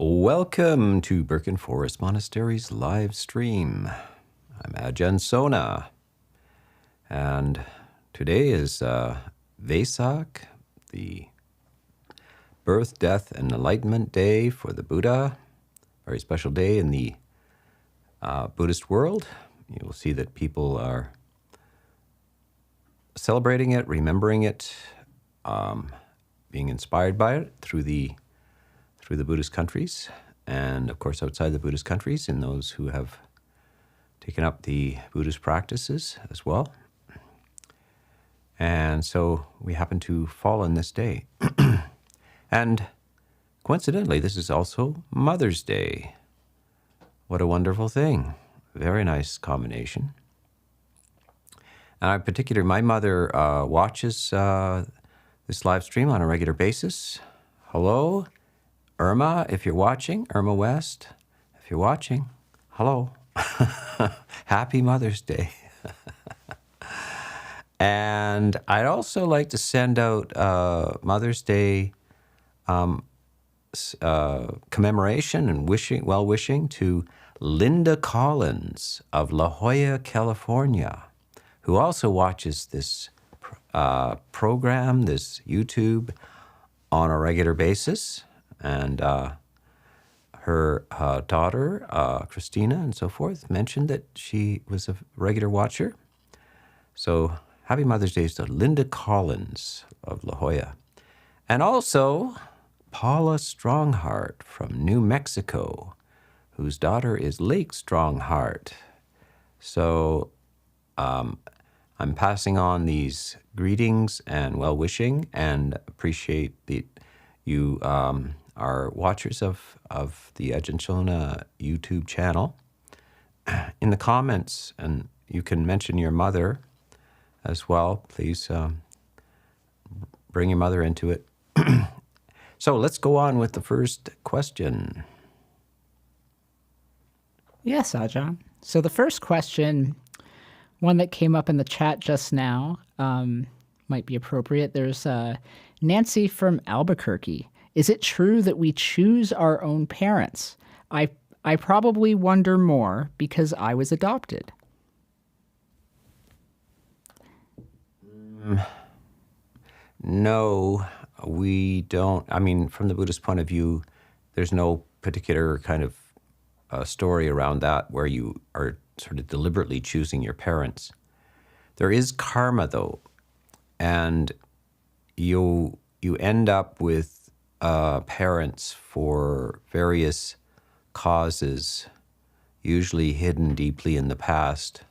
Welcome to Birken Forest Monastery's live stream. I'm Ajahn Sona, and today is Vesak, the birth, death, and enlightenment day for the Buddha. Very special day in the Buddhist world. You will see that people are celebrating it, remembering it, being inspired by it through the Buddhist countries, and of course outside the Buddhist countries, in those who have taken up the Buddhist practices as well. And so we happen to fall on this day. And coincidentally, this is also Mother's Day. What a wonderful thing. Very nice combination. And in particular, my mother watches this live stream on a regular basis. Hello, Irma, if you're watching, Irma West, if you're watching, hello. Happy Mother's Day. And I'd also like to send out Mother's Day commemoration and well-wishing to Linda Collins of La Jolla, California, who also watches this program, this YouTube, on a regular basis. And her daughter, Christina, and so forth, mentioned that she was a regular watcher. So happy Mother's Day to Linda Collins of La Jolla. And also Paula Strongheart from New Mexico, whose daughter is Lake Strongheart. So I'm passing on these greetings and well-wishing, and appreciate you are watchers of the Ajahn Sona YouTube channel. In the comments, and you can mention your mother as well. Please bring your mother into it. So let's go on with the first question. Yes, Ajahn. So the first question, one that came up in the chat just now, might be appropriate. There's Nancy from Albuquerque. Is it true that we choose our own parents? I probably wonder more because I was adopted. No, we don't. I mean, from the Buddhist point of view, there's no particular kind of story around that where you are sort of deliberately choosing your parents. There is karma, though, and you end up with parents for various causes, usually hidden deeply in the past.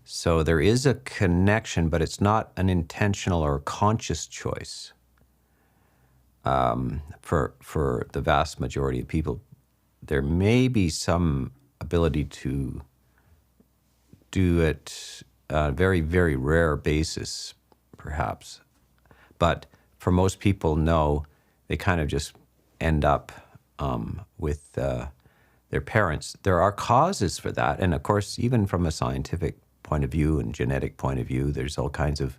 So there is a connection, but it's not an intentional or conscious choice for the vast majority of people. There may be some ability to do it on a very, very rare basis, perhaps. But for most people, no, they kind of just end up with their parents. There are causes for that. And of course, even from a scientific point of view and genetic point of view, there's all kinds of,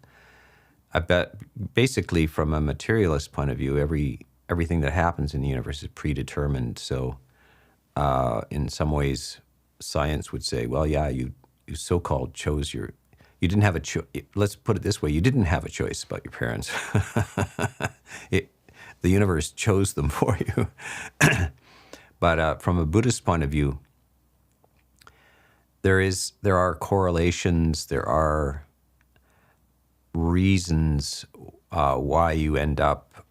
I bet, basically from a materialist point of view, everything that happens in the universe is predetermined. So in some ways, science would say, well, yeah, you so-called chose you didn't have a choice. Let's put it this way. You didn't have a choice about your parents. The universe chose them for you. But from a Buddhist point of view, there are correlations, there are reasons why you end up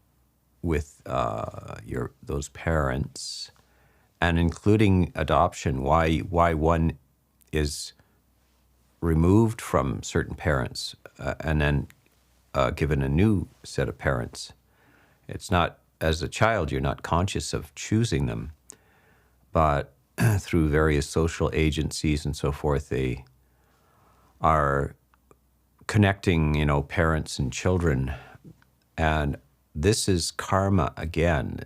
with those parents, and including adoption, why one is removed from certain parents and then given a new set of parents. It's not, as a child, you're not conscious of choosing them, but through various social agencies and so forth, they are connecting, parents and children. And this is karma again.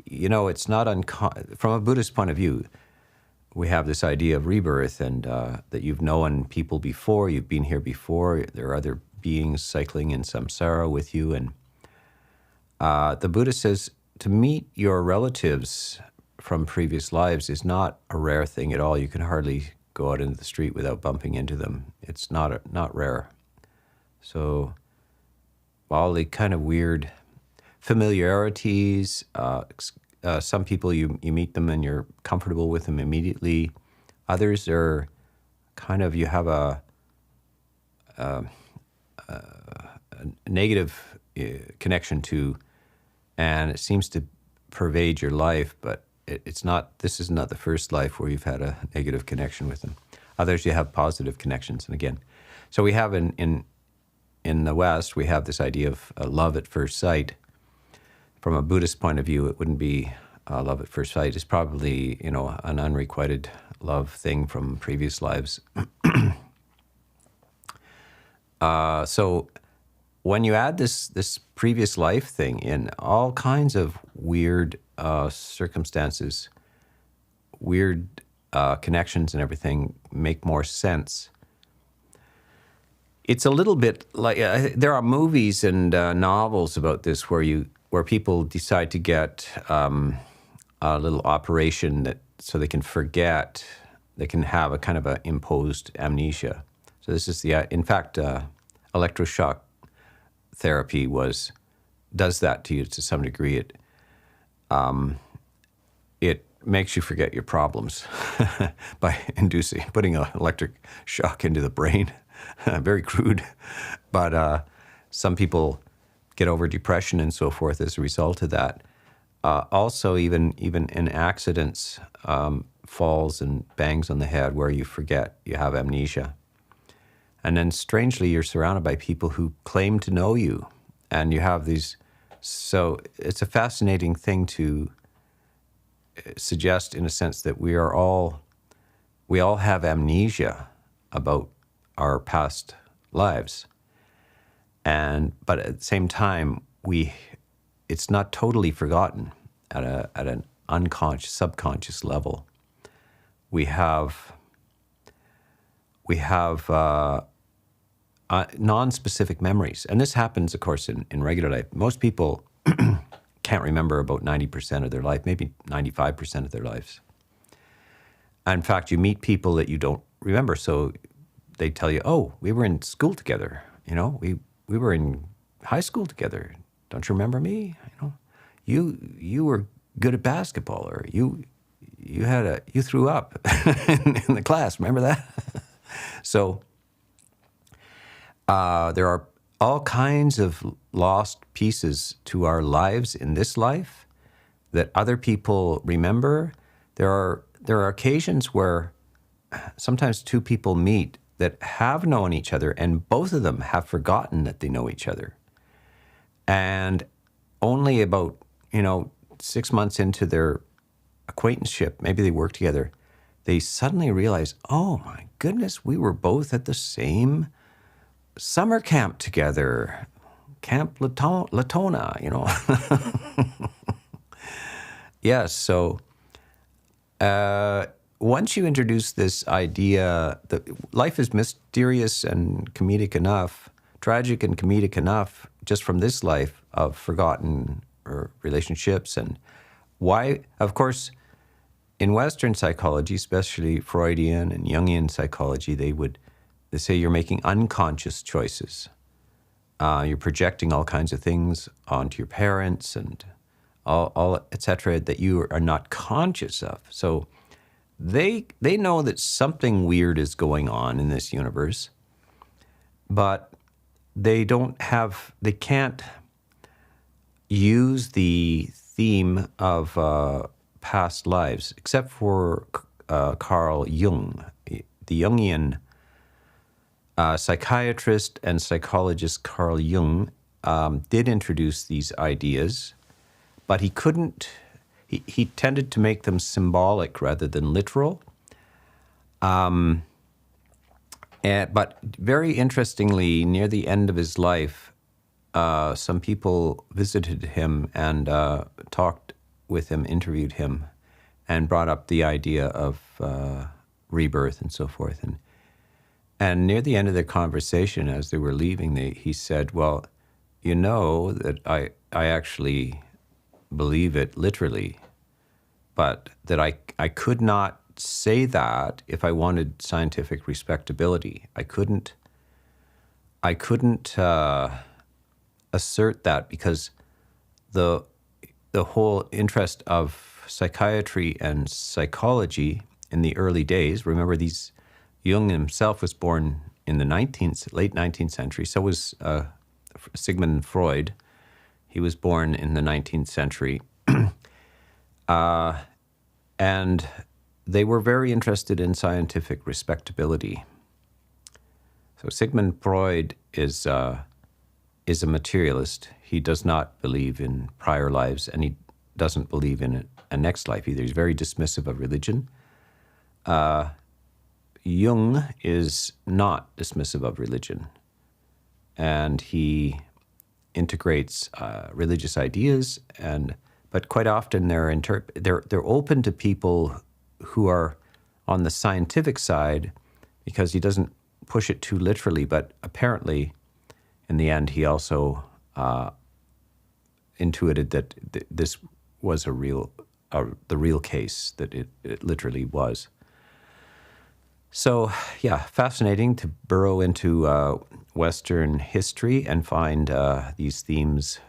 It's not from a Buddhist point of view, we have this idea of rebirth, and that you've known people before, you've been here before, there are other beings cycling in samsara with you, and the Buddha says to meet your relatives from previous lives is not a rare thing at all. You can hardly go out into the street without bumping into them. It's not rare. So all the kind of weird familiarities, some people you meet them and you're comfortable with them immediately. Others are kind of, you have a negative connection to, and it seems to pervade your life, but it's not, this is not the first life where you've had a negative connection with them. Others you have positive connections. And again, so we have in the West, we have this idea of love at first sight. From a Buddhist point of view, it wouldn't be love at first sight. It's probably, an unrequited love thing from previous lives. So when you add this previous life thing in, all kinds of weird circumstances, weird connections and everything make more sense. It's a little bit like there are movies and novels about this where people decide to get a little operation so they can forget, they can have a kind of a imposed amnesia. So this is in fact, electroshock therapy does that to you to some degree. It makes you forget your problems by putting an electric shock into the brain. Very crude, but some people get over depression and so forth as a result of that. Also, even in accidents, falls and bangs on the head where you forget, you have amnesia. And then strangely, you're surrounded by people who claim to know you, and you have these. So it's a fascinating thing to suggest, in a sense, that we all have amnesia about our past lives, but at the same time, it's not totally forgotten at an unconscious, subconscious level. We have non-specific memories, and this happens, of course, in regular life. Most people can't remember about 90% of their life, maybe 95% of their lives. In fact, you meet people that you don't remember, so they tell you, "Oh, we were in school together. We were in high school together. Don't you remember me? You were good at basketball, or you threw up in the class. Remember that?" So there are all kinds of lost pieces to our lives in this life that other people remember. There are occasions where sometimes two people meet that have known each other, and both of them have forgotten that they know each other. And only about 6 months into their acquaintanceship, maybe they work together, they suddenly realize, oh my goodness, we were both at the same summer camp together, Camp Latona, Yes, so once you introduce this idea that life is mysterious and comedic enough, tragic and comedic enough, just from this life of forgotten relationships, and why, of course, in Western psychology, especially Freudian and Jungian psychology, they say you're making unconscious choices. You're projecting all kinds of things onto your parents and all et cetera, that you are not conscious of. So they know that something weird is going on in this universe, but they can't use the theme of past lives, except for Carl Jung, the Jungian psychiatrist and psychologist Carl Jung did introduce these ideas, but he couldn't. He tended to make them symbolic rather than literal. But very interestingly, near the end of his life, some people visited him and talked with him, interviewed him, and brought up the idea of rebirth and so forth. And near the end of their conversation, as they were leaving, he said, "Well, you know that I actually believe it literally, but that I could not say that if I wanted scientific respectability. I couldn't assert that because the whole interest of psychiatry and psychology in the early days. Remember, Jung himself was born in the late 19th century. So was Sigmund Freud. He was born in the 19th century. And they were very interested in scientific respectability. So Sigmund Freud is a materialist. He does not believe in prior lives, and he doesn't believe in a next life either. He's very dismissive of religion. Jung is not dismissive of religion, and he integrates religious ideas, but quite often they're open to people who are on the scientific side, because he doesn't push it too literally. But apparently, in the end, he also intuited that this was the real case, that it literally was. So, yeah, fascinating to burrow into Western history and find these themes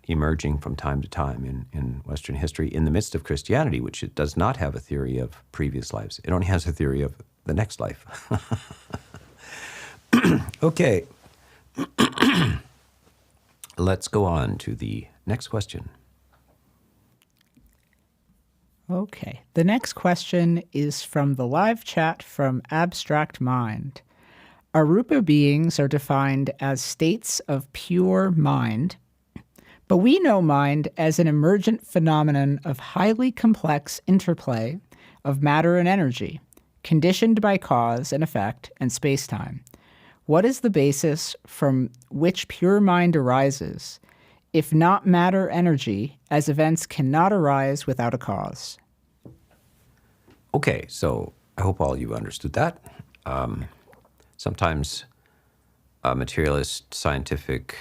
emerging from time to time in Western history in the midst of Christianity, which it does not have a theory of previous lives. It only has a theory of the next life. Okay. Let's go on to the next question. Okay. The next question is from the live chat from Abstract Mind. Arupa beings are defined as states of pure mind, but we know mind as an emergent phenomenon of highly complex interplay of matter and energy, conditioned by cause and effect and space-time. What is the basis from which pure mind arises, if not matter-energy, as events cannot arise without a cause? Okay, so I hope all you understood that. Sometimes materialist scientific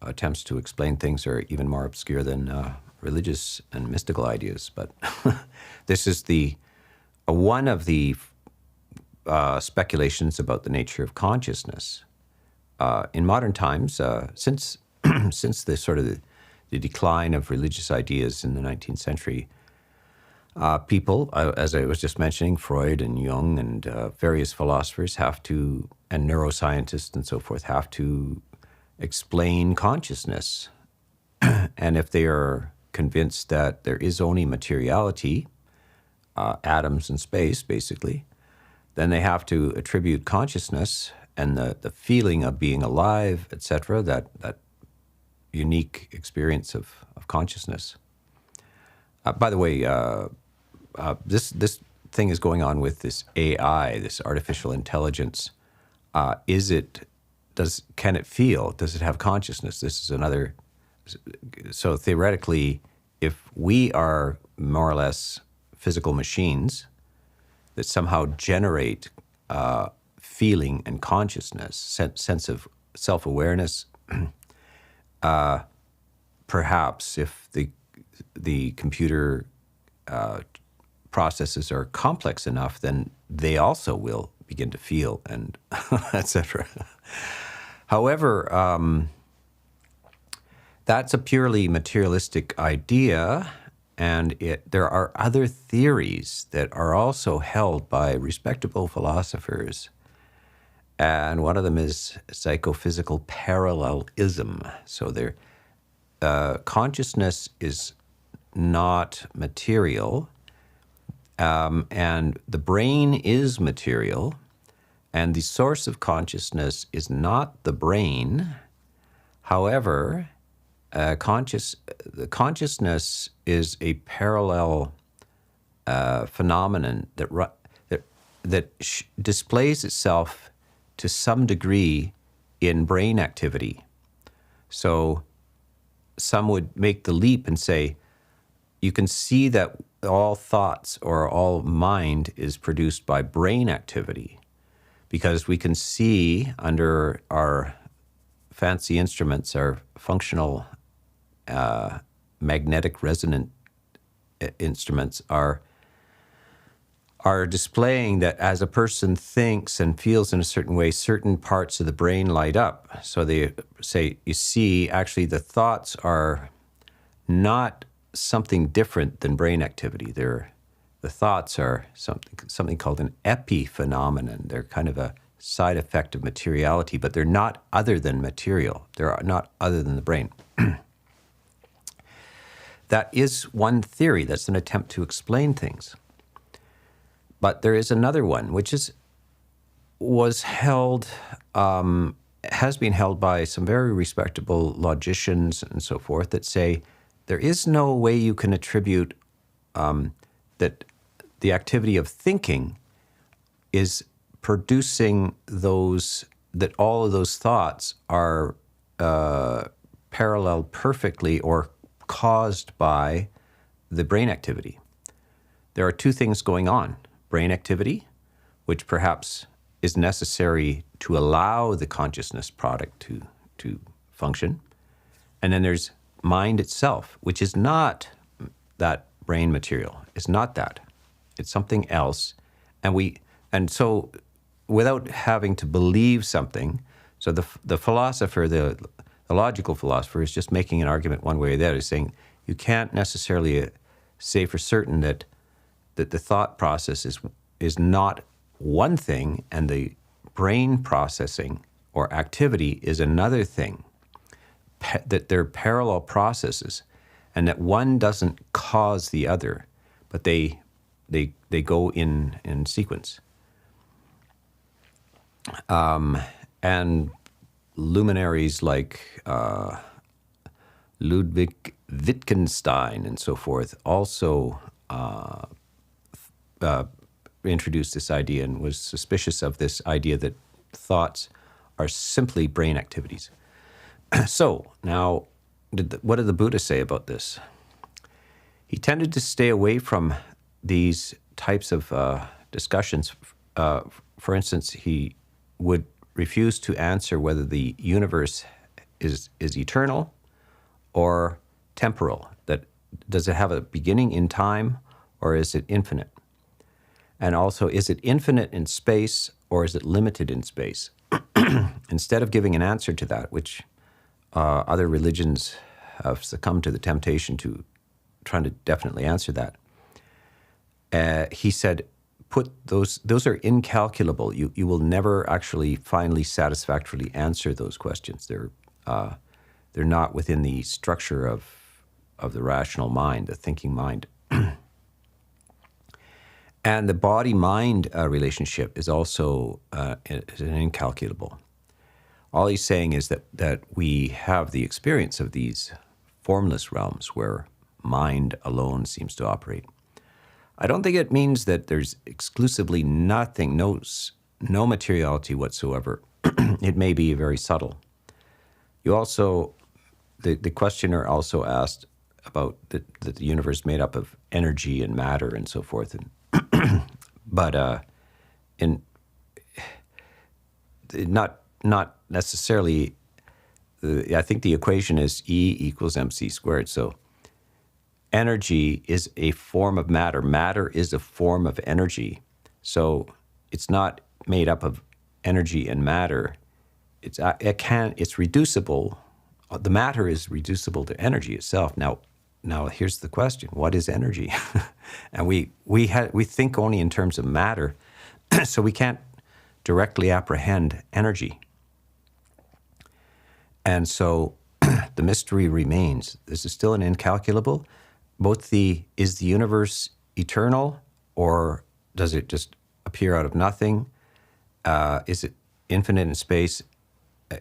attempts to explain things are even more obscure than religious and mystical ideas. But this is one of the speculations about the nature of consciousness. In modern times, since the decline of religious ideas in the 19th century, people, as I was just mentioning, Freud and Jung and various philosophers and neuroscientists and so forth, have to explain consciousness. And if they are convinced that there is only materiality, atoms and space, basically, then they have to attribute consciousness and the feeling of being alive, etc., that unique experience of consciousness. By the way, this thing is going on with this AI, this artificial intelligence. Can it feel? Does it have consciousness? This is another. So theoretically, if we are more or less physical machines that somehow generate feeling and consciousness, sense of self-awareness, perhaps if the computer processes are complex enough, then they also will begin to feel and etc. However, that's a purely materialistic idea, and there are other theories that are also held by respectable philosophers, and one of them is psychophysical parallelism. So consciousness is not material, and the brain is material, and the source of consciousness is not the brain. However, consciousness is a parallel phenomenon that displays itself to some degree in brain activity. So some would make the leap and say, you can see that all thoughts or all mind is produced by brain activity, because we can see under our fancy instruments, our functional magnetic resonant instruments are displaying that as a person thinks and feels in a certain way, certain parts of the brain light up. So they say, you see, actually the thoughts are not something different than brain activity. The thoughts are something called an epiphenomenon. They're kind of a side effect of materiality, but they're not other than material. They're not other than the brain. That is one theory. That's an attempt to explain things. But there is another one, which has been held by some very respectable logicians and so forth, that say there is no way you can attribute that the activity of thinking is producing that all of those thoughts are parallel perfectly or caused by the brain activity. There are two things going on. Brain activity, which perhaps is necessary to allow the consciousness product to function. And then there's mind itself, which is not that brain material. It's not that. It's something else. And so without having to believe something, so the philosopher, the logical philosopher, is just making an argument one way or the other, saying you can't necessarily say for certain that the thought process is not one thing and the brain processing or activity is another thing, that they're parallel processes, and that one doesn't cause the other, but they go in sequence. And luminaries like Ludwig Wittgenstein and so forth also introduced this idea and was suspicious of this idea that thoughts are simply brain activities. So now, what did the Buddha say about this? He tended to stay away from these types of discussions. For instance, he would refuse to answer whether the universe is eternal or temporal. That does it have a beginning in time or is it infinite? And also, is it infinite in space or is it limited in space? Instead of giving an answer to that, which other religions have succumbed to the temptation to trying to definitely answer that, he said, put those are incalculable. You will never actually finally satisfactorily answer those questions. They're not within the structure of the rational mind, the thinking mind. And the body-mind relationship is also is an incalculable. All he's saying is that we have the experience of these formless realms where mind alone seems to operate. I don't think it means that there's exclusively nothing, no materiality whatsoever. It may be very subtle. You also, the questioner also asked about that the universe made up of energy and matter and so forth, but not necessarily. I think the equation is E equals mc squared. So energy is a form of matter. Matter is a form of energy. So it's not made up of energy and matter. It's reducible. The matter is reducible to energy itself. Now here's the question: what is energy? And we think only in terms of matter, so we can't directly apprehend energy. And so the mystery remains. This is still an incalculable. Is the universe eternal, or does it just appear out of nothing? Is it infinite in space,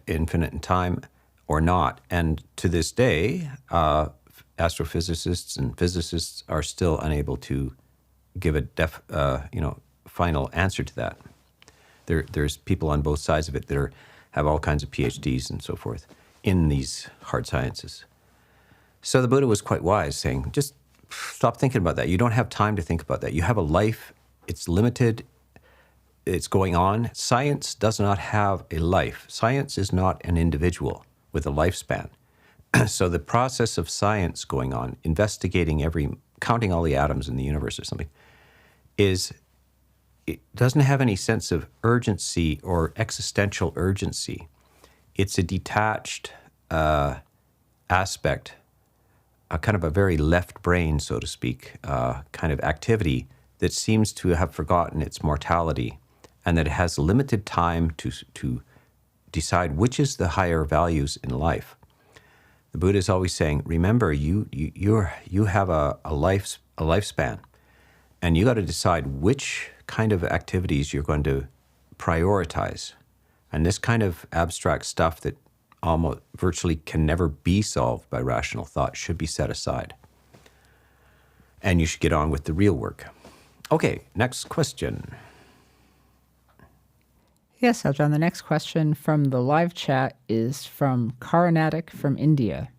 infinite in time, or not? And to this day, astrophysicists and physicists are still unable to give a final answer to that. There's people on both sides of it that have all kinds of PhDs and so forth in these hard sciences. So the Buddha was quite wise, saying, just stop thinking about that. You don't have time to think about that. You have a life. It's limited. It's going on. Science does not have a life. Science is not an individual with a lifespan. So the process of science going on, investigating counting all the atoms in the universe or something, it doesn't have any sense of urgency or existential urgency. It's a detached aspect, a kind of a very left brain, so to speak, kind of activity that seems to have forgotten its mortality, and that it has limited time to decide which is the higher values in life. The Buddha is always saying, remember, you have a lifespan, and you got to decide which kind of activities you're going to prioritize. And this kind of abstract stuff that almost virtually can never be solved by rational thought should be set aside. And you should get on with the real work. Okay, next question. Yes, Ajahn, the next question from the live chat is from Karanatic from India.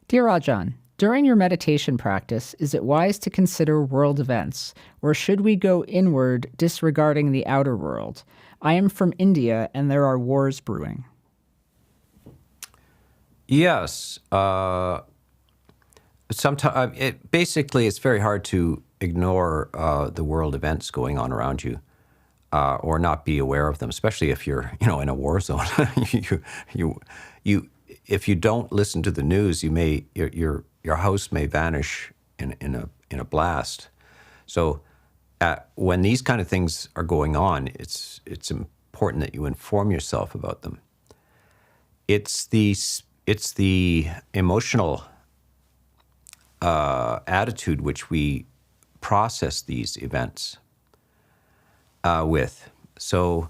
Dear Ajahn, during your meditation practice, is it wise to consider world events, or should we go inward disregarding the outer world? I am from India, and there are wars brewing. Yes. Sometimes basically it's very hard to ignore the world events going on around you, or not be aware of them, especially if you're in a war zone. If you don't listen to the news, your house may vanish in a blast. So when these kind of things are going on, it's important that you inform yourself about them. It's the emotional attitude which we process these events with. So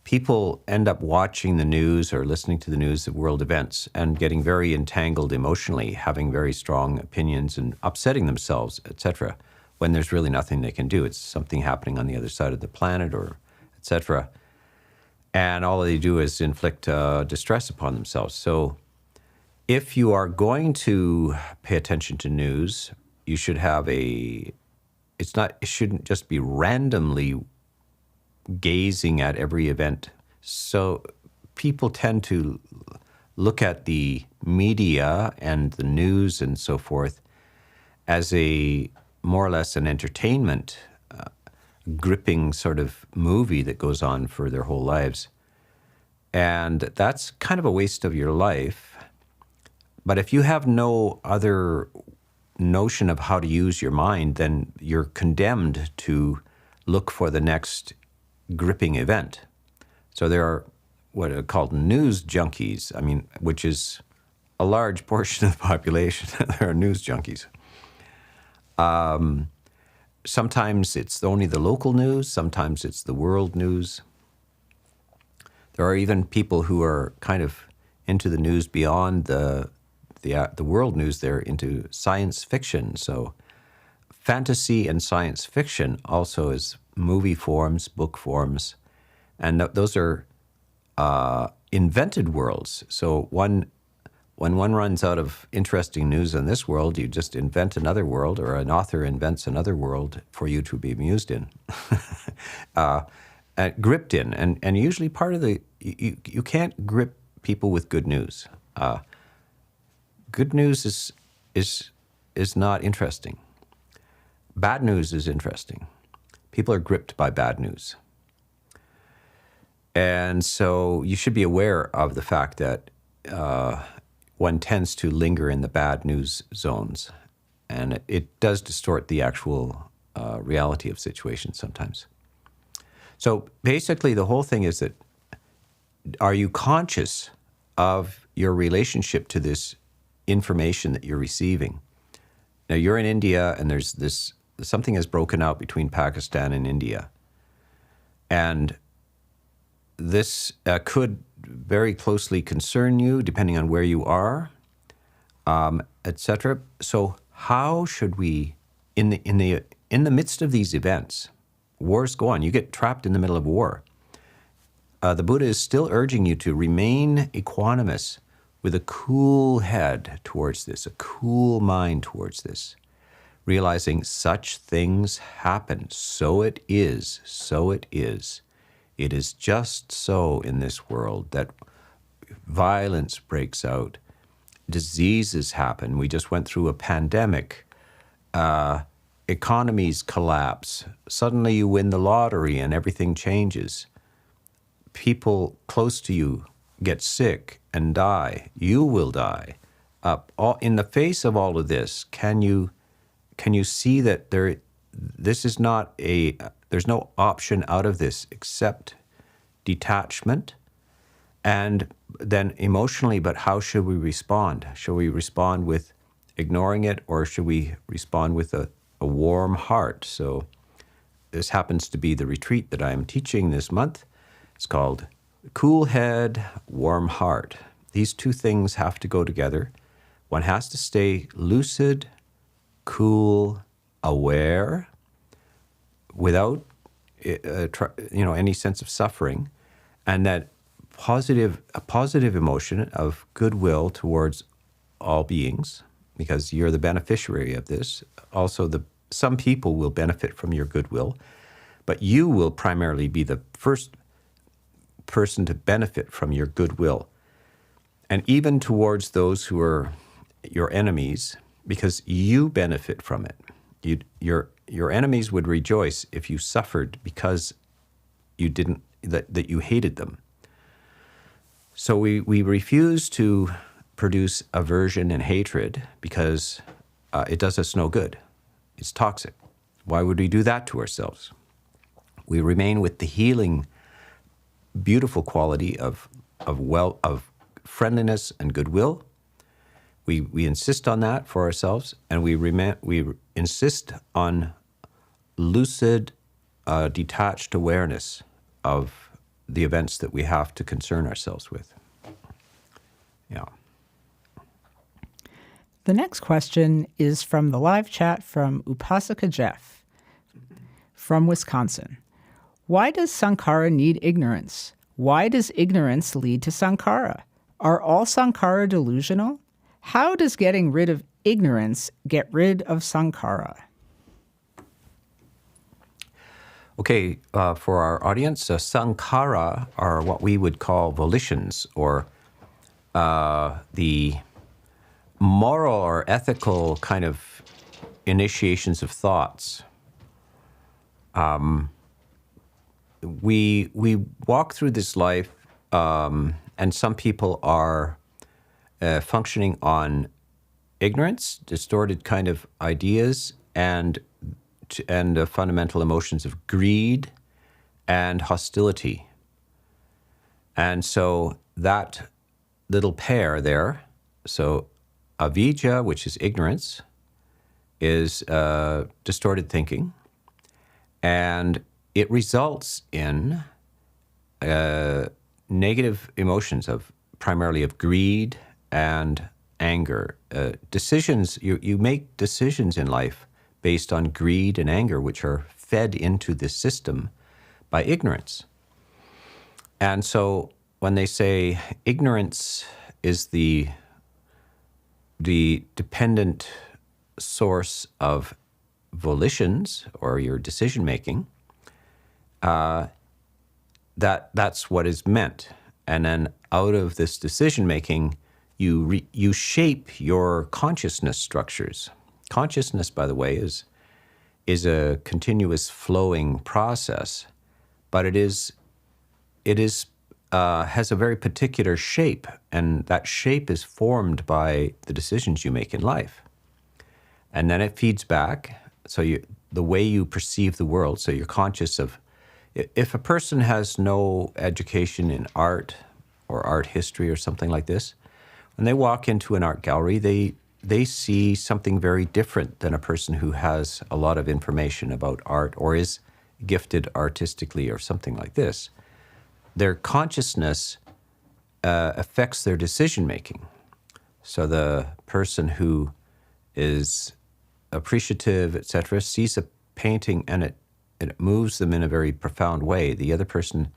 people end up watching the news or listening to the news of world events and getting very entangled emotionally, having very strong opinions and upsetting themselves, etc., when there's really nothing they can do. It's something happening on the other side of the planet, or etc. And all they do is inflict distress upon themselves. So if you are going to pay attention to news, you should have it shouldn't just be randomly gazing at every event. So people tend to look at the media and the news and so forth as more or less an entertainment, gripping sort of movie that goes on for their whole lives. And that's kind of a waste of your life. But if you have no other notion of how to use your mind, then you're condemned to look for the next gripping event. So there are what are called news junkies, which is a large portion of the population. There are news junkies. Sometimes it's only the local news, sometimes it's the world news. There are even people who are kind of into the news beyond the world news. They're into science fiction. So fantasy and science fiction also is movie forms, book forms, and those are invented worlds. So when one runs out of interesting news in this world, you just invent another world, or an author invents another world for you to be amused in, gripped in. And usually part of you can't grip people with good news. Good news is not interesting. Bad news is interesting. People are gripped by bad news. And so you should be aware of the fact that one tends to linger in the bad news zones, and it does distort the actual reality of situations sometimes. So basically the whole thing is that, are you conscious of your relationship to this information that you're receiving? Now you're in India, and there's something has broken out between Pakistan and India. And this could very closely concern you, depending on where you are, etc. So how should we, in the midst of these events, wars go on, you get trapped in the middle of war. The Buddha is still urging you to remain equanimous with a cool head towards this, a cool mind towards this, realizing such things happen. So it is, so it is. It is just so in this world that violence breaks out, diseases happen. We just went through a pandemic. Economies collapse. Suddenly you win the lottery and everything changes. People close to you get sick and die. You will die. In the face of all of this, can you see that this is not there's no option out of this except detachment? And then emotionally, but how should we respond? Shall we respond with ignoring it, or should we respond with a warm heart? So this happens to be the retreat that I'm teaching this month. It's called Cool Head, Warm Heart. These two things have to go together. One has to stay lucid, cool, aware, without any sense of suffering, and that a positive emotion of goodwill towards all beings, because you're the beneficiary of this. Also, some people will benefit from your goodwill, but you will primarily be the first person to benefit from your goodwill. And even towards those who are your enemies, because you benefit from it. Your enemies would rejoice if you suffered because that you hated them. So we refuse to produce aversion and hatred because it does us no good. It's toxic. Why would we do that to ourselves? We remain with the healing, beautiful quality of friendliness and goodwill. We insist on that for ourselves, and we insist on lucid, detached awareness of the events that we have to concern ourselves with. Yeah. The next question is from the live chat from Upasaka Jeff from Wisconsin. Why does sankhara need ignorance? Why does ignorance lead to sankhara? Are all sankhara delusional? How does getting rid of ignorance get rid of sankhara? Okay, for our audience, sankhara are what we would call volitions, or the moral or ethical kind of initiations of thoughts. We walk through this life, and some people are functioning on ignorance, distorted kind of ideas, and fundamental emotions of greed and hostility. And so that little pair there, so avidya, which is ignorance, is distorted thinking, and it results in negative emotions primarily of greed and anger. Decisions, you make decisions in life based on greed and anger, which are fed into this system by ignorance. And so when they say ignorance is the dependent source of volitions or your decision-making, that's what is meant. And then out of this decision-making, you shape your consciousness structures. Consciousness, by the way, is a continuous flowing process, but it has a very particular shape, and that shape is formed by the decisions you make in life. And then it feeds back, so the way you perceive the world, so you're conscious of, if a person has no education in art or art history or something like this, when they walk into an art gallery, they see something very different than a person who has a lot of information about art or is gifted artistically or something like this. Their consciousness affects their decision-making. So the person who is appreciative, etc., sees a painting and it moves them in a very profound way. The other person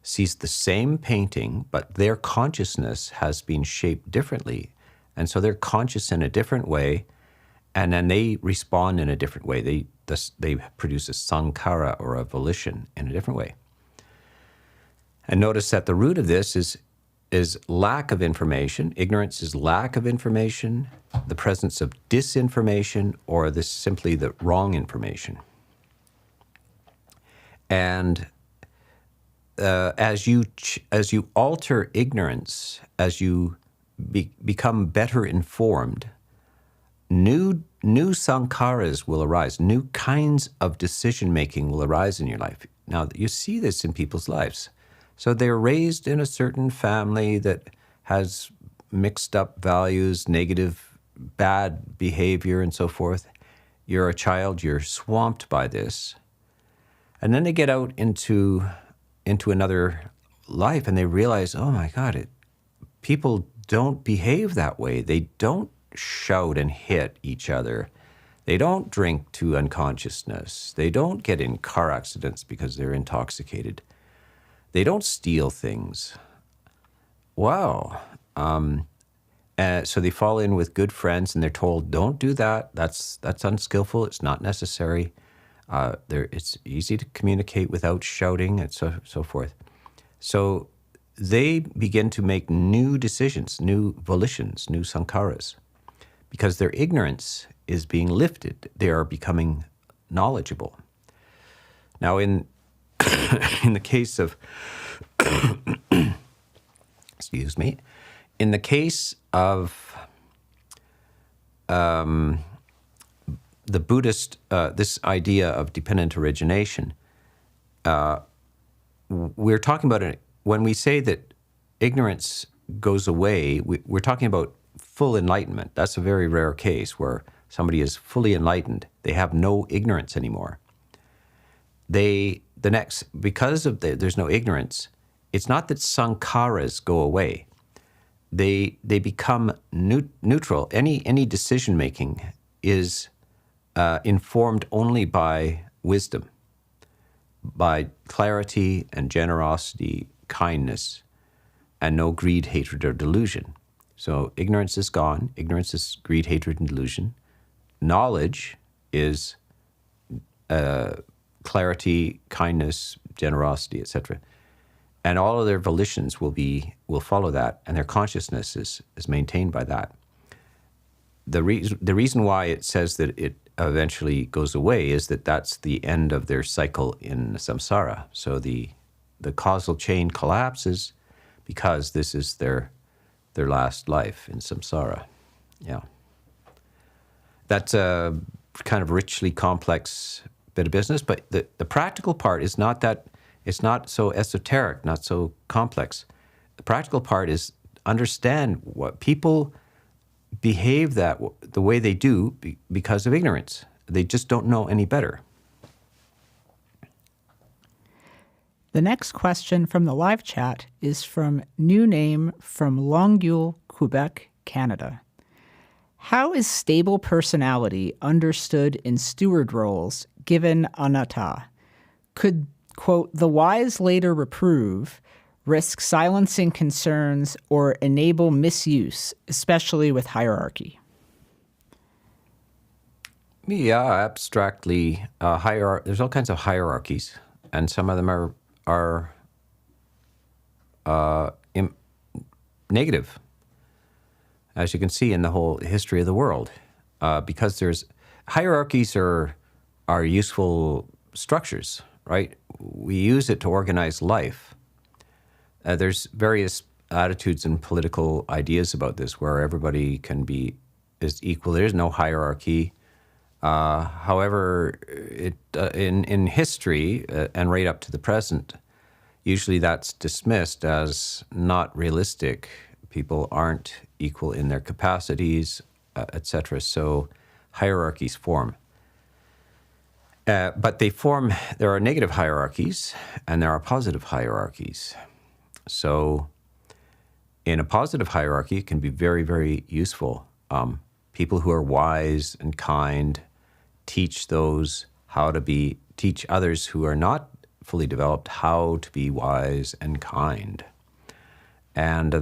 sees the same painting, but their consciousness has been shaped differently. And so they're conscious in a different way, and then they respond in a different way. They produce a sankhara, or a volition, in a different way. And notice that the root of this is lack of information. Ignorance is lack of information, the presence of disinformation, or this simply the wrong information. And as you alter ignorance, as you become better informed, new sankharas will arise. New kinds of decision making will arise in your life. Now, you see this in people's lives. So they're raised in a certain family that has mixed up values, negative, bad behavior, and so forth. You're a child, you're swamped by this. And then they get out into another life and they realize, oh my God, people don't behave that way. They don't shout and hit each other. They don't drink to unconsciousness. They don't get in car accidents because they're intoxicated. They don't steal things. Wow. So they fall in with good friends and they're told, don't do that. That's unskillful. It's not necessary. It's easy to communicate without shouting and so forth. So they begin to make new decisions, new volitions, new sankharas, because their ignorance is being lifted. They are becoming knowledgeable. Now, in the case of, excuse me, in the case of the Buddhist, this idea of dependent origination, we're talking about it when we say that ignorance goes away. We're talking about full enlightenment. That's a very rare case where somebody is fully enlightened. They have no ignorance anymore. Because there's no ignorance, it's not that sankharas go away. They become neutral. Any decision making is informed only by wisdom, by clarity and generosity, kindness, and no greed, hatred, or delusion. So ignorance is gone. Ignorance is greed, hatred, and delusion. Knowledge is clarity, kindness, generosity, etc. And all of their volitions will follow that, and their consciousness is maintained by that. The reason why it says that it eventually goes away is that that's the end of their cycle in samsara. So the causal chain collapses because this is their last life in samsara. Yeah. That's a kind of richly complex bit of business, but the practical part is not that, it's not so esoteric, not so complex. The practical part is understand what people behave the way they do because of ignorance. They just don't know any better. The next question from the live chat is from New Name from Longueuil, Quebec, Canada. How is stable personality understood in steward roles given anatta? Could, quote, the wise later reprove, risk silencing concerns, or enable misuse, especially with hierarchy? Yeah, abstractly, there's all kinds of hierarchies, and some of them are negative, as you can see in the whole history of the world, because there's hierarchies are useful structures, right? We use it to organize life. There's various attitudes and political ideas about this where everybody is equal. There is no hierarchy. However, in history and right up to the present, usually that's dismissed as not realistic. People aren't equal in their capacities, etc. So hierarchies form. But there are negative hierarchies and there are positive hierarchies. So in a positive hierarchy, it can be very, very useful. People who are wise and kind teach teach others who are not fully developed how to be wise and kind. And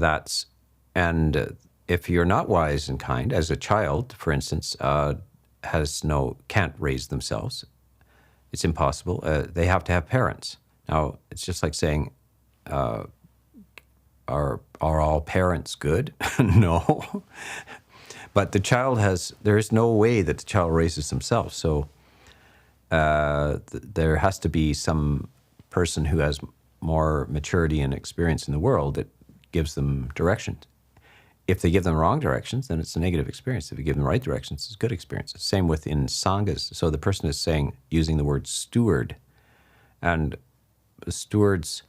if you're not wise and kind, as a child, for instance, can't raise themselves, it's impossible. They have to have parents. Now, it's just like saying, are all parents good? No. But there is no way that the child raises themselves. So there has to be some person who has more maturity and experience in the world that gives them directions. If they give them wrong directions, then it's a negative experience. If you give them the right directions, it's a good experience. Same within sanghas. So the person is using the word steward. And stewards,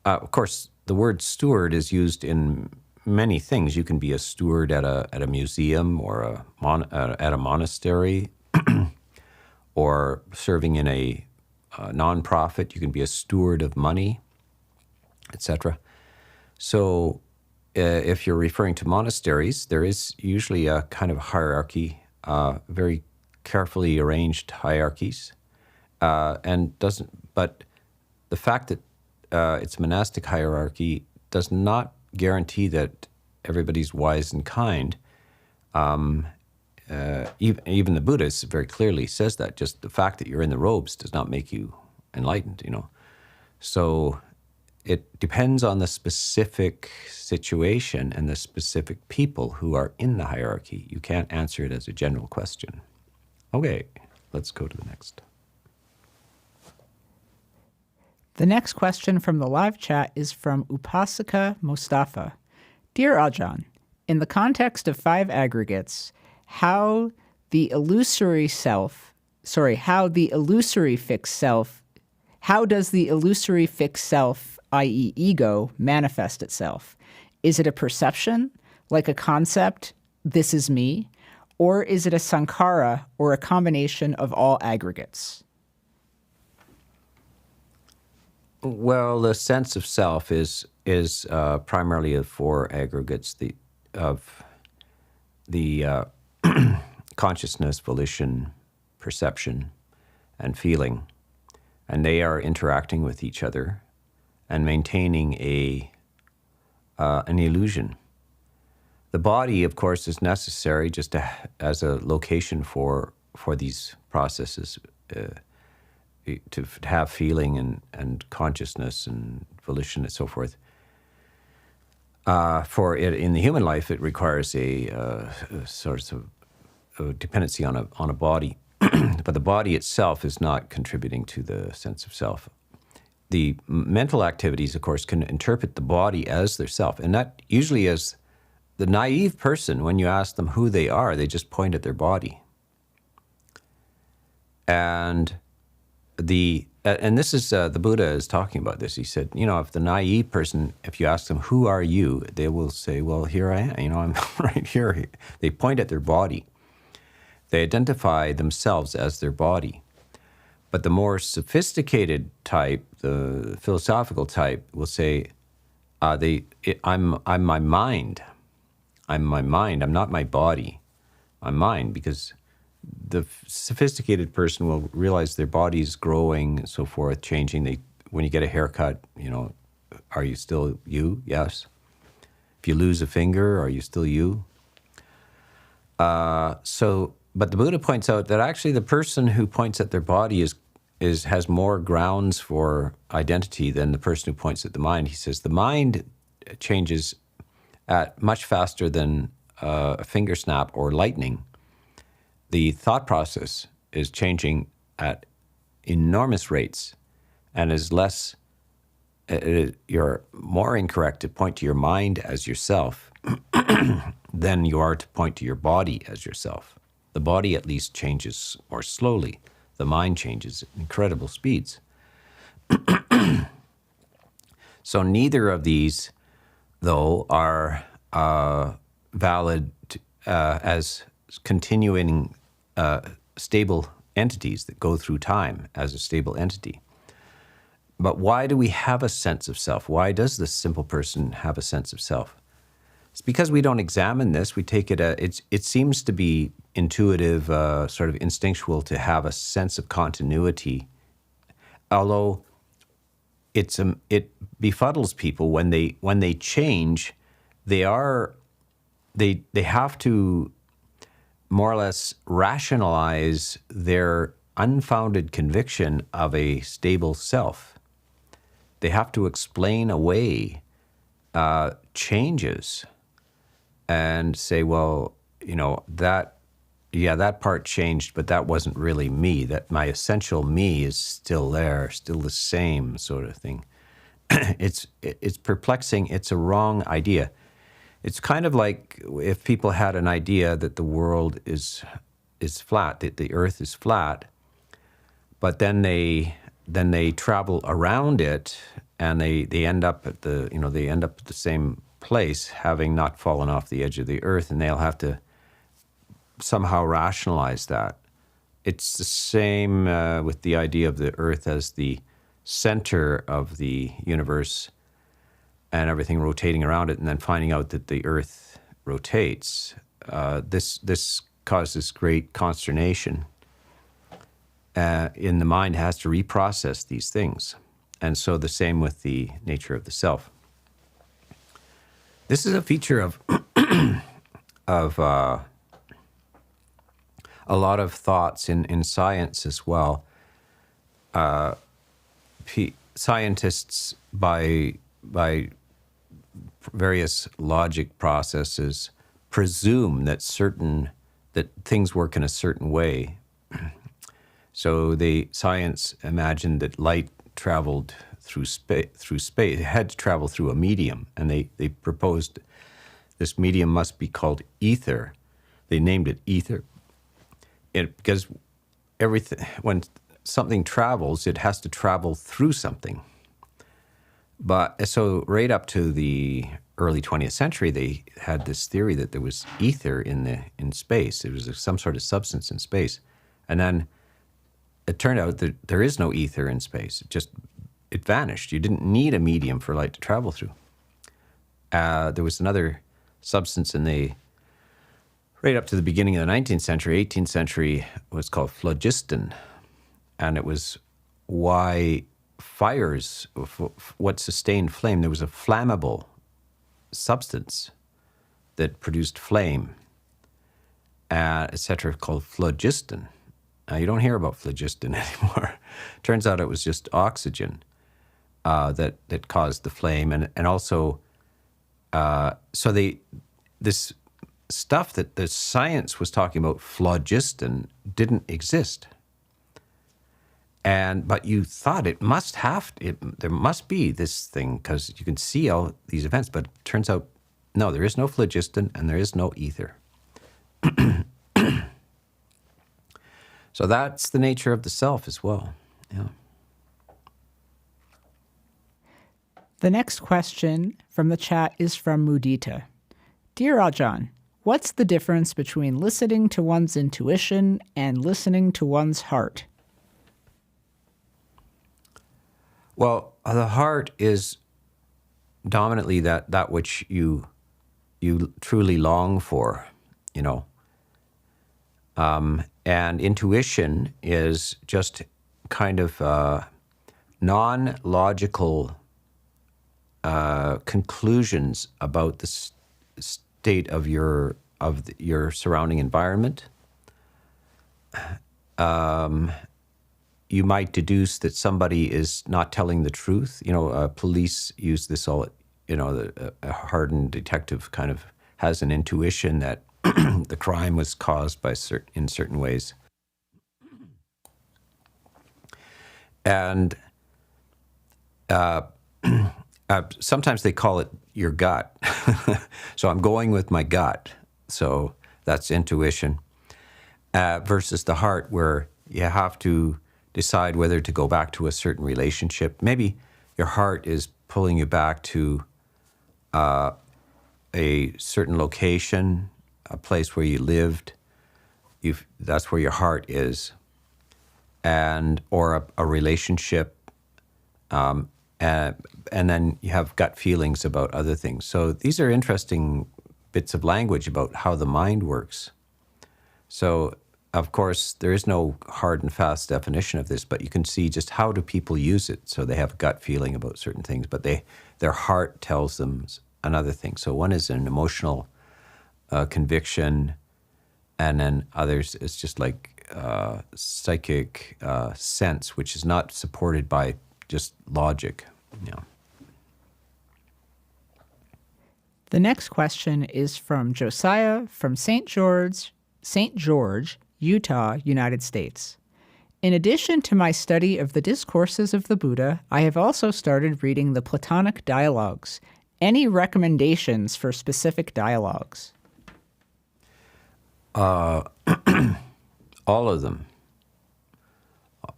of course, the word steward is used in many things. You can be a steward at a museum or at a monastery, or serving in a nonprofit. You can be a steward of money, etc. So if you're referring to monasteries, there is usually a kind of hierarchy, very carefully arranged hierarchies, but the fact that it's a monastic hierarchy does not guarantee that everybody's wise and kind. Even the Buddha very clearly says that. Just the fact that you're in the robes does not make you enlightened, So it depends on the specific situation and the specific people who are in the hierarchy. You can't answer it as a general question. Okay, let's go to the next. The next question from the live chat is from Upasaka Mustafa. Dear Ajahn, in the context of 5 aggregates, how does the illusory fixed self, i.e. ego, manifest itself? Is it a perception, like a concept, this is me? Or is it a sankhara, or a combination of all aggregates? Well, the sense of self is primarily of 4 aggregates: of the consciousness, volition, perception, and feeling, and they are interacting with each other and maintaining an illusion. The body, of course, is necessary just as a location for these processes, to have feeling and consciousness and volition and so forth. For it in the human life, it requires a sort of a dependency on a body, but the body itself is not contributing to the sense of self. The mental activities, of course, can interpret the body as their self, and that usually is the naive person. When you ask them who they are, they just point at their body. And this is the Buddha is talking about this. He said, if the naive person, if you ask them, who are you? They will say, well, here I am. I'm right here. They point at their body. They identify themselves as their body. But the more sophisticated type, the philosophical type, will say, I'm my mind. I'm my mind. I'm not my body. I'm mind, because the sophisticated person will realize their body's growing and so forth, changing. When you get a haircut, are you still you? Yes. If you lose a finger, are you still you? But the Buddha points out that actually the person who points at their body has more grounds for identity than the person who points at the mind. He says the mind changes at much faster than a finger snap or lightning. The thought process is changing at enormous rates, and is less. You're more incorrect to point to your mind as yourself than you are to point to your body as yourself. The body at least changes more slowly. The mind changes at incredible speeds. So neither of these, though, are valid as continuing stable entities that go through time as a stable entity. But why do we have a sense of self? Why does this simple person have a sense of self? It's because we don't examine this. We take it, it seems to be intuitive, sort of instinctual to have a sense of continuity, although it befuddles people when they change. They have to more or less rationalize their unfounded conviction of a stable self. They have to explain away changes and say, well, that part changed, but that wasn't really me. That my essential me is still there, still the same sort of thing. It's perplexing. It's a wrong idea. It's kind of like if people had an idea that the world is flat, that the earth is flat, but then they travel around it and they end up at the same place, having not fallen off the edge of the earth, and they'll have to somehow rationalize that. It's the same with the idea of the earth as the center of the universe and everything rotating around it, and then finding out that the earth rotates. This causes great consternation. In the mind, has to reprocess these things. And so the same with the nature of the self. This is a feature of a lot of thoughts in science as well. Scientists, by various logic processes, presume that things work in a certain way. So science imagined that light traveled through space. It had to travel through a medium, and they proposed this medium must be called ether. They named it ether, because when something travels, it has to travel through something. But so right up to the early 20th century, they had this theory that there was ether in space. It was some sort of substance in space, and then it turned out that there is no ether in space. It vanished. You didn't need a medium for light to travel through. There was another substance right up to the beginning of the 19th century, 18th century, was called phlogiston. And it was why fires, what sustained flame, there was a flammable substance that produced flame, etc., called phlogiston. Now, you don't hear about phlogiston anymore. Turns out it was just oxygen that caused the flame, and also this stuff that the science was talking about, phlogiston, didn't exist. But you thought there must be this thing because you can see all these events. But it turns out, no, there is no phlogiston and there is no ether. So that's the nature of the self as well. Yeah. The next question from the chat is from Mudita. Dear Ajahn, what's the difference between listening to one's intuition and listening to one's heart? Well, the heart is dominantly that which you truly long for, and intuition is just kind of non-logical conclusions about the state of your surrounding environment. You might deduce that somebody is not telling the truth. Police use this all. A hardened detective kind of has an intuition that the crime was caused in certain ways. And sometimes they call it your gut. So I'm going with my gut. So that's intuition. Versus the heart, where you have to decide whether to go back to a certain relationship. Maybe your heart is pulling you back to a certain location, a place where you lived. That's where your heart is, or a relationship, and then you have gut feelings about other things. So these are interesting bits of language about how the mind works. So, of course, there is no hard and fast definition of this, but you can see just how do people use it. So they have a gut feeling about certain things, but their heart tells them another thing. So one is an emotional conviction, and then others is just like psychic sense, which is not supported by just logic. The next question is from Josiah from St. George, Utah, United States. In addition to my study of the discourses of the Buddha, I have also started reading the Platonic dialogues. Any recommendations for specific dialogues? All of them.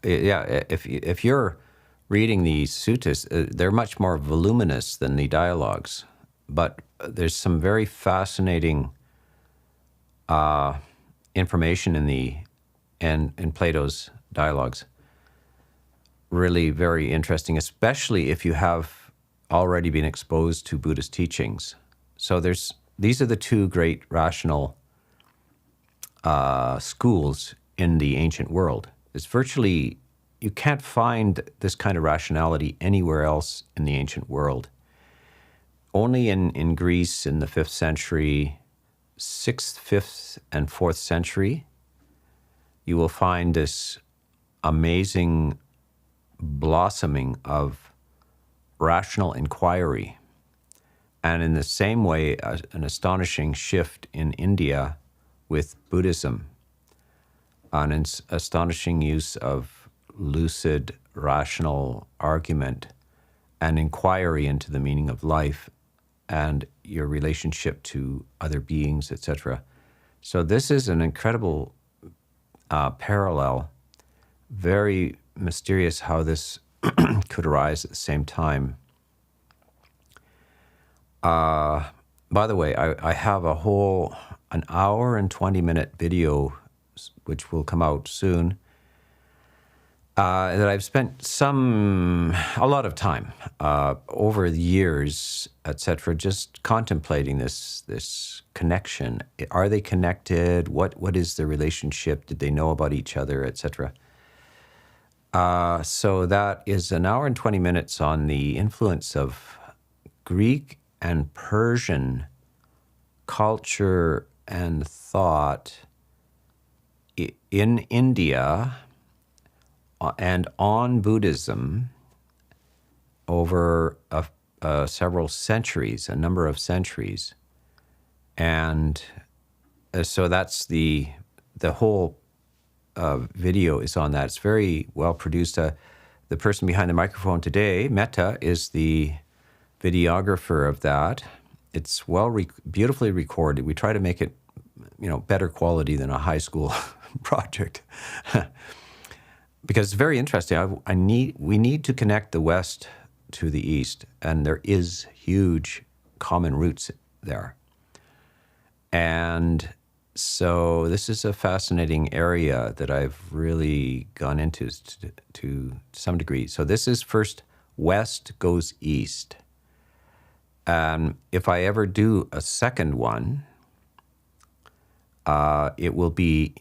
Yeah, if you're reading the suttas, they're much more voluminous than the dialogues, but there's some very fascinating information in Plato's dialogues. Really very interesting, especially if you have already been exposed to Buddhist teachings. So these are the two great rational schools in the ancient world. It's virtually, you can't find this kind of rationality anywhere else in the ancient world. Only in Greece in the 5th century, 6th, 5th, and 4th century, you will find this amazing blossoming of rational inquiry. And in the same way, an astonishing shift in India with Buddhism, an astonishing use of lucid, rational argument and inquiry into the meaning of life and your relationship to other beings, etc. So this is an incredible parallel, very mysterious how this could arise at the same time. By the way, I have an hour and 20-minute video, which will come out soon, that I've spent a lot of time over the years, etc., just contemplating this connection. Are they connected? What is the relationship? Did they know about each other, etc.? So that is an hour and 20 minutes on the influence of Greek and Persian culture and thought in India and on Buddhism over several centuries, a number of centuries. And so that's the whole video is on that. It's very well produced. The person behind the microphone today, Metta, is the videographer of that. It's beautifully recorded. We try to make it, better quality than a high school project, because it's very interesting. We need to connect the West to the East, and there is huge common roots there. And so this is a fascinating area that I've really gone into to some degree. So this is first West goes East. If I ever do a second one, it will be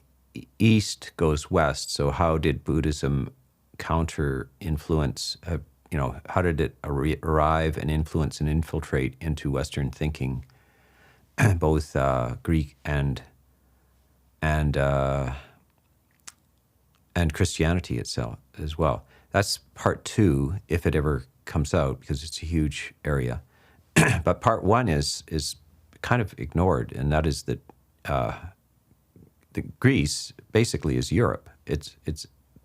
East goes West. So how did Buddhism counter-influence, how did it arrive and influence and infiltrate into Western thinking, both Greek and Christianity itself as well. That's part 2, if it ever comes out, because it's a huge area. But part 1 is kind of ignored, and that is that the Greece basically is Europe.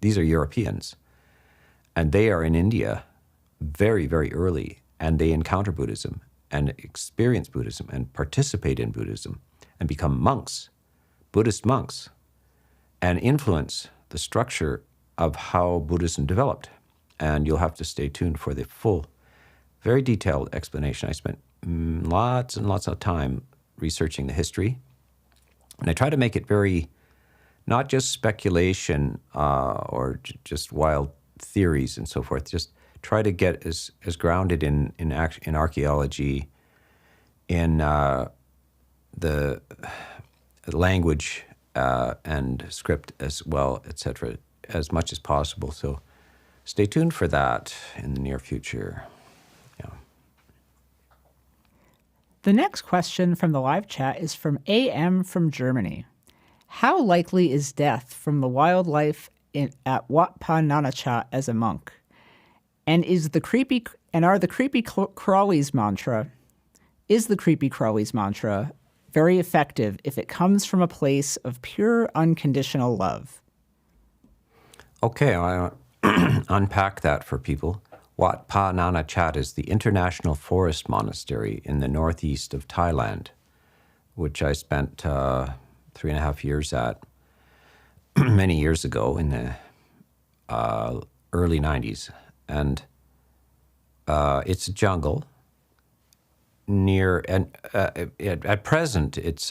These are Europeans, and they are in India very, very early, and they encounter Buddhism and experience Buddhism and participate in Buddhism and become monks, Buddhist monks, and influence the structure of how Buddhism developed. And you'll have to stay tuned for the full, very detailed explanation. I spent lots and lots of time researching the history, and I try to make it very, not just speculation or just wild theories and so forth, just try to get as grounded in archaeology, in the language and script as well, etc., as much as possible. So stay tuned for that in the near future. Yeah. The next question from the live chat is from AM from Germany. How likely is death from the wildlife at Wat Pa Nanacha as a monk? And are the creepy crawlies mantra Is the Creepy Crawlies mantra very effective if it comes from a place of pure unconditional love? Okay, I'll unpack that for people. Wat Pa Nana Chat is the International Forest Monastery in the northeast of Thailand, which I spent 3.5 years at many years ago in the early 90s. And it's a jungle near, and at present, it's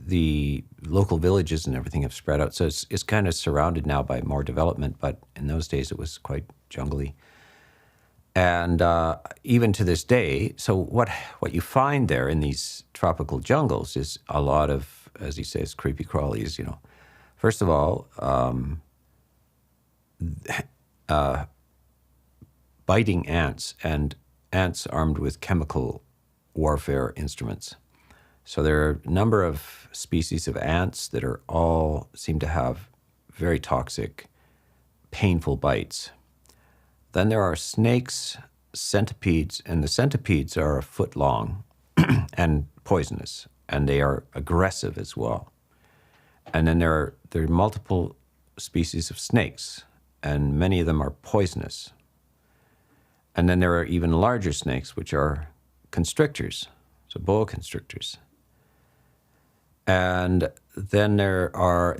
the local villages and everything have spread out. So it's kind of surrounded now by more development, but in those days it was quite jungly. And even to this day, so what you find there in these tropical jungles is a lot of, as he says, creepy crawlies, First of all, biting ants and ants armed with chemical warfare instruments. So there are a number of species of ants that are all seem to have very toxic, painful bites. Then there are snakes, centipedes, and the centipedes are a foot long and poisonous, and they are aggressive as well. And then there are multiple species of snakes, and many of them are poisonous. And then there are even larger snakes, which are constrictors, so boa constrictors. And then there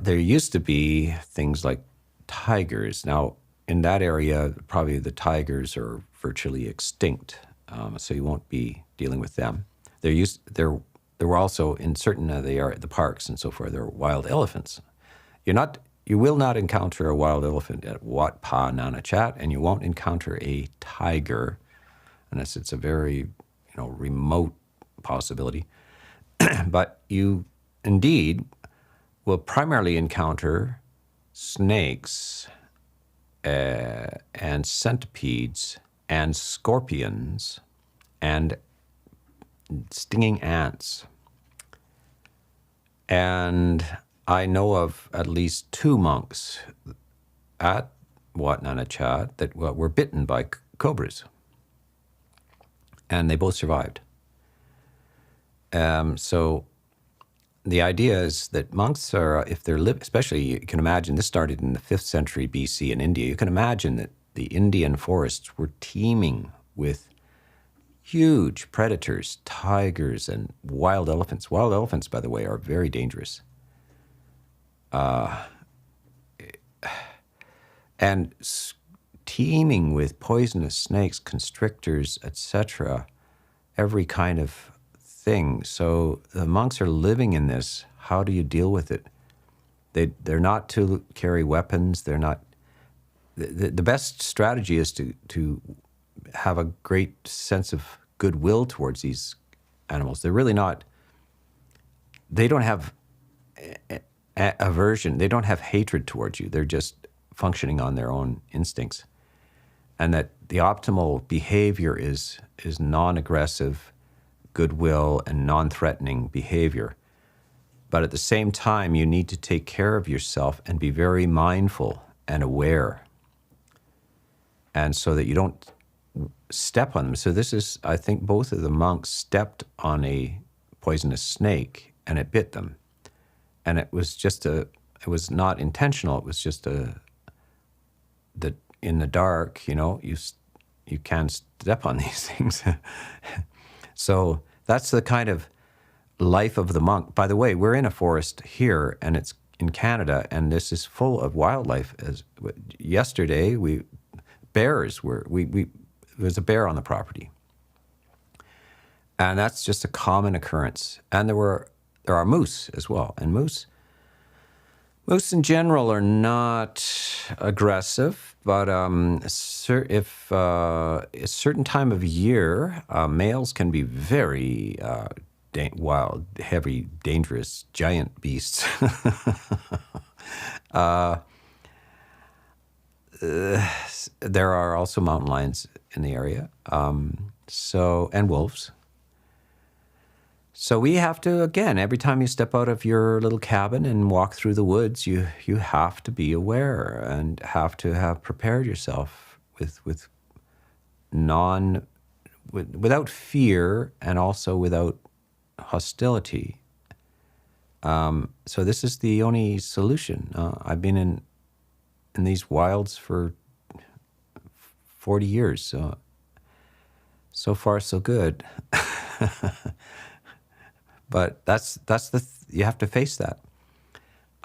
used to be things like tigers. Now, in that area, probably the tigers are virtually extinct, so you won't be dealing with them. There were also in certain the parks and so forth. There are wild elephants. You will not encounter a wild elephant at Wat Pa Nana Chat, and you won't encounter a tiger, unless it's a very remote possibility. But you indeed will primarily encounter snakes and centipedes and scorpions and stinging ants. And I know of at least 2 monks at Wat Nana Chat that were bitten by cobras, and they both survived. So the idea is that monks are, if they're especially, you can imagine, this started in the 5th century BC in India. You can imagine that the Indian forests were teeming with huge predators, tigers, and wild elephants. Wild elephants, by the way, are very dangerous. And teeming with poisonous snakes, constrictors, etc., every kind of thing. So the monks are living in this. How do you deal with it? They're not to carry weapons. They're not. The best strategy is to have a great sense of goodwill towards these animals. They're really not. They don't have aversion. They don't have hatred towards you. They're just functioning on their own instincts. And that the optimal behavior is non-aggressive, goodwill, and non-threatening behavior. But at the same time, you need to take care of yourself and be very mindful and aware. And so that you don't step on them. So this is, I think both of the monks stepped on a poisonous snake and it bit them. And it was it was not intentional. It was just that in the dark, you can't step on these things. So that's the kind of life of the monk. By the way, we're in a forest here, and it's in Canada, and this is full of wildlife. As yesterday, there was a bear on the property, and that's just a common occurrence. And there are moose as well, and moose in general are not aggressive, but if a certain time of year, males can be very wild, heavy, dangerous, giant beasts. There are also mountain lions in the area, and wolves. So we have to, again, every time you step out of your little cabin and walk through the woods, you have to be aware and have to have prepared yourself with without fear and also without hostility. So this is the only solution. I've been in these wilds for 40 years. So far, so good. But you have to face that.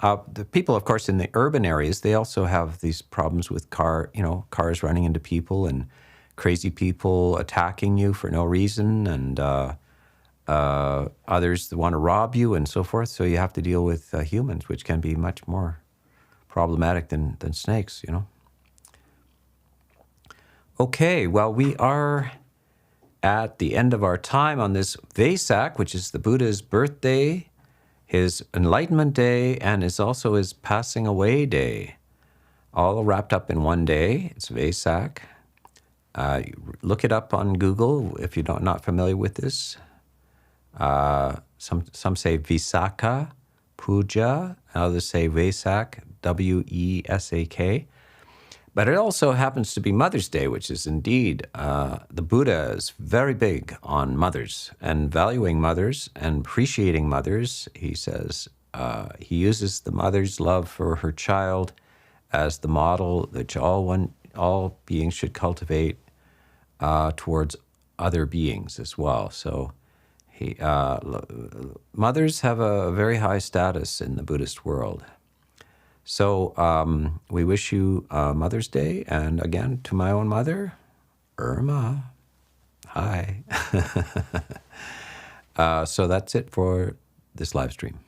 The people, of course, in the urban areas, they also have these problems with cars running into people and crazy people attacking you for no reason, and others that want to rob you and so forth. So you have to deal with humans, which can be much more problematic than snakes, Okay, well, we are at the end of our time on this Vesak, which is the Buddha's birthday, his enlightenment day, and is also his passing away day, all wrapped up in one day. It's Vesak. Look it up on Google if you're not familiar with this. Some say Visakha Puja, others say Vesak, Wesak. But it also happens to be Mother's Day, which is indeed, the Buddha is very big on mothers and valuing mothers and appreciating mothers. He says he uses the mother's love for her child as the model that all beings should cultivate towards other beings as well. So mothers have a very high status in the Buddhist world. So we wish you Mother's Day. And again, to my own mother, Irma, hi. So that's it for this live stream.